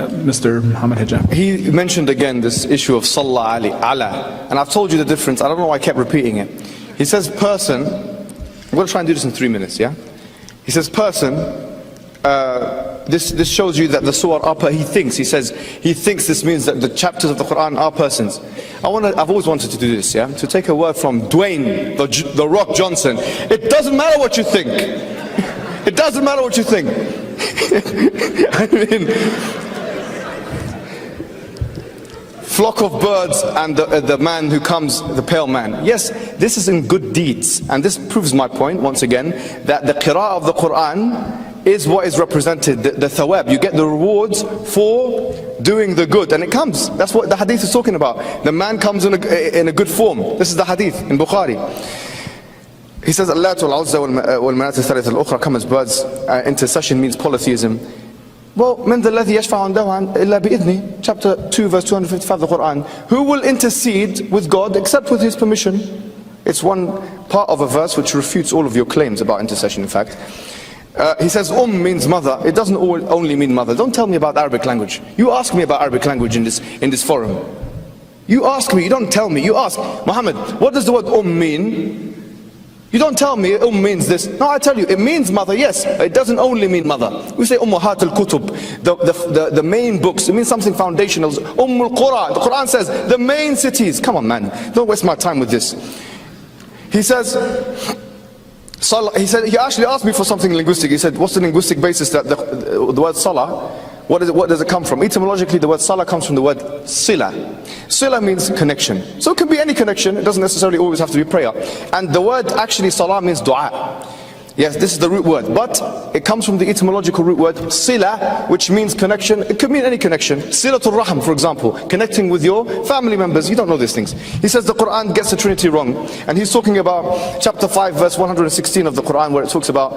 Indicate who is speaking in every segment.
Speaker 1: Mr. Muhammad Hijab.
Speaker 2: He mentioned again this issue of Salla Ali, Allah. And I've told you the difference. I don't know why I kept repeating it. He says person, I'm going to try and do this in 3 minutes, yeah? He says person, this shows you that the surah are, he thinks this means that the chapters of the Quran are persons. I've always wanted to do this, yeah? To take a word from Dwayne, the Rock Johnson. It doesn't matter what you think. It doesn't matter what you think. I mean, flock of birds and the man who comes, the pale man. Yes, this is in good deeds. And this proves my point, once again, that the qira'ah of the Quran is what is represented, the thawab. You get the rewards for doing the good, and it comes. That's what the hadith is talking about. The man comes in a good form. This is the hadith in Bukhari. He says, Allat wal-Uzza wal-Manat al-Thalith al-Ukhra come as birds. Intercession means polytheism. Well, من ذا الذي يشفع عنده إلا بإذنه, chapter 2 verse 255 of the Quran. Who will intercede with God except with his permission? It's one part of a verse which refutes all of your claims about intercession, in fact. He says means mother. It doesn't only mean mother. Don't tell me about Arabic language. You ask me about Arabic language in this forum. You ask me, you don't tell me. You ask, Muhammad, what does the word mean? You don't tell me means this. No, I tell you, it means mother, yes. It doesn't only mean mother. We say Ummahat al-Kutub, the main books. It means something foundational. Al-Qura, the Quran says, the main cities. Come on, man. Don't waste my time with this. He says, he actually asked me for something linguistic. He said, what's the linguistic basis that the word salah, what does it come from? Etymologically, the word salah comes from the word sila. Sila means connection. So it can be any connection. It doesn't necessarily always have to be prayer. And the word actually salah means dua. Yes, this is the root word, but it comes from the etymological root word sila, which means connection. It could mean any connection. Silatul Rahim, for example, connecting with your family members. You don't know these things. He says the Quran gets the Trinity wrong, and he's talking about chapter 5 verse 116 of the Quran, where it talks about,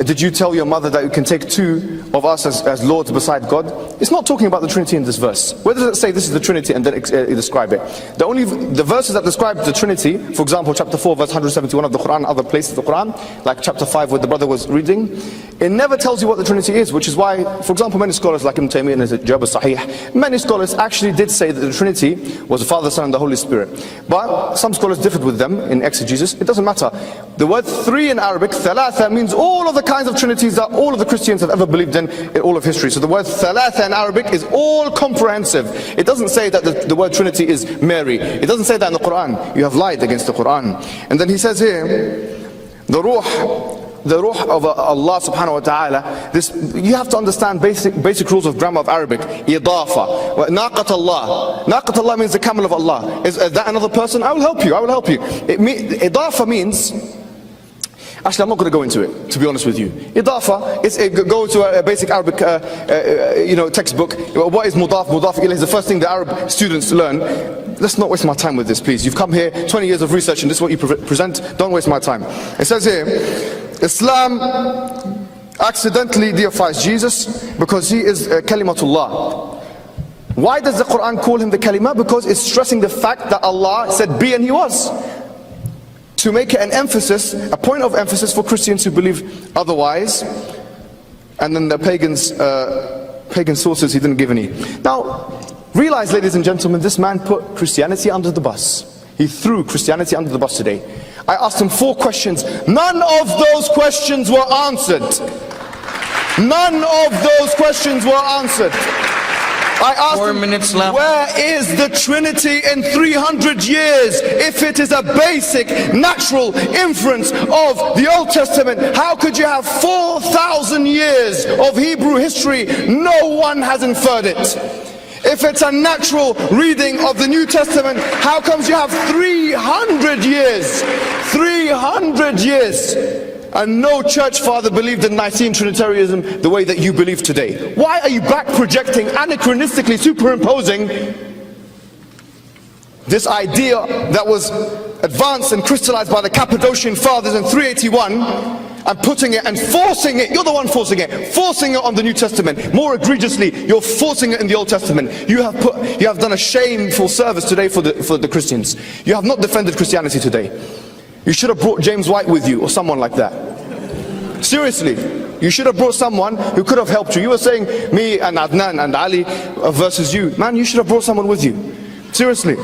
Speaker 2: did you tell your mother that you can take two of us as lords beside God? It's not talking about the Trinity in this verse. Where does it say this is the Trinity and then describe it? The verses that describe the Trinity, for example, chapter 4 verse 171 of the Quran, other places of the Quran, like chapter 5 where the brother was reading, it never tells you what the Trinity is, which is why, for example, many scholars like Ibn Taymiyyah in his Hijab al-Sahih, many scholars actually did say that the Trinity was the Father, Son and the Holy Spirit. But some scholars differed with them in exegesis. It doesn't matter. The word three in Arabic, thalatha, means all of the kinds of trinities that all of the Christians have ever believed in all of history. So the word thalatha in Arabic is all comprehensive. It doesn't say that the word Trinity is Mary. It doesn't say that in the Quran. You have lied against the Quran. And then he says here, the ruh of Allah subhanahu wa ta'ala, you have to understand basic rules of grammar of Arabic. Idafa. Naqat Allah. Naqat Allah means the camel of Allah. Is that another person? I will help you. Idafa means, actually I'm not going to go into it, to be honest with you. Idafa is go to a basic Arabic textbook. What is mudaf? Mudaf ilayh is the first thing the Arab students learn. Let's not waste my time with this, please. You've come here, 20 years of research, and this is what you present. Don't waste my time. It says here, Islam accidentally deifies Jesus because he is kalimatullah. Why does the Quran call him the kalima? Because it's stressing the fact that Allah said be and he was. To make it an emphasis, a point of emphasis for Christians who believe otherwise. And then the pagan sources, he didn't give any. Now, realize, ladies and gentlemen, this man put Christianity under the bus. He threw Christianity under the bus today. I asked him 4 questions. None of those questions were answered. None of those questions were answered. I asked
Speaker 3: 4 minutes left.
Speaker 2: Where is the Trinity in 300 years? If it is a basic, natural inference of the Old Testament, how could you have 4,000 years of Hebrew history? No one has inferred it. If it's a natural reading of the New Testament, how comes you have 300 years? 300 years. And no church father believed in Nicene Trinitarianism the way that you believe today. Why are you back projecting, anachronistically superimposing this idea that was advanced and crystallized by the Cappadocian fathers in 381 and putting it and forcing it, you're the one forcing it on the New Testament. More egregiously, you're forcing it in the Old Testament. You have done a shameful service today for the Christians. You have not defended Christianity today. You should have brought James White with you or someone like that. Seriously. You should have brought someone who could have helped you. You were saying me and Adnan and Ali versus you. Man, you should have brought someone with you. Seriously.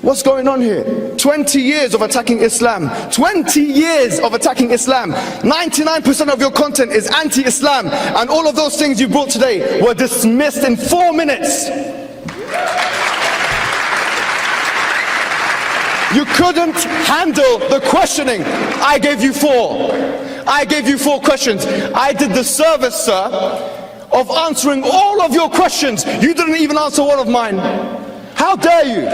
Speaker 2: What's going on here? 20 years of attacking Islam. 20 years of attacking Islam. 99% of your content is anti-Islam. And all of those things you brought today were dismissed in 4 minutes. You couldn't handle the questioning. I gave you 4. I gave you 4 questions. I did the service, sir, of answering all of your questions. You didn't even answer one of mine. How dare you?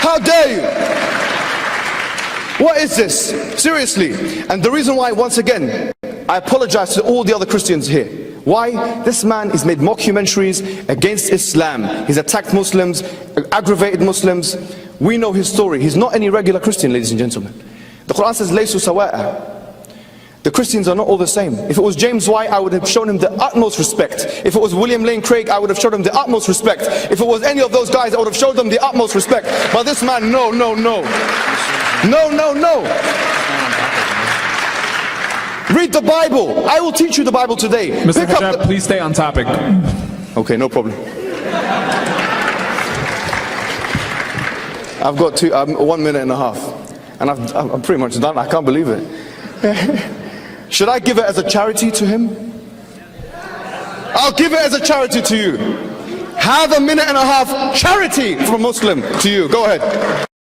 Speaker 2: How dare you? What is this? Seriously. And the reason why, once again, I apologize to all the other Christians here. Why? This man has made mockumentaries against Islam. He's attacked Muslims, aggravated Muslims. We know his story. He's not any regular Christian, ladies and gentlemen. The Quran says, "Laysu sawa'a." The Christians are not all the same. If it was James White, I would have shown him the utmost respect. If it was William Lane Craig, I would have shown him the utmost respect. If it was any of those guys, I would have shown them the utmost respect. But this man, no. No. Read the Bible. I will teach you the Bible today.
Speaker 1: Mr. Hijab, please stay on topic.
Speaker 2: Okay, no problem. I've got 1 minute and a half. And I'm pretty much done. I can't believe it. Should I give it as a charity to him? I'll give it as a charity to you. Have a minute and a half charity from a Muslim to you. Go ahead.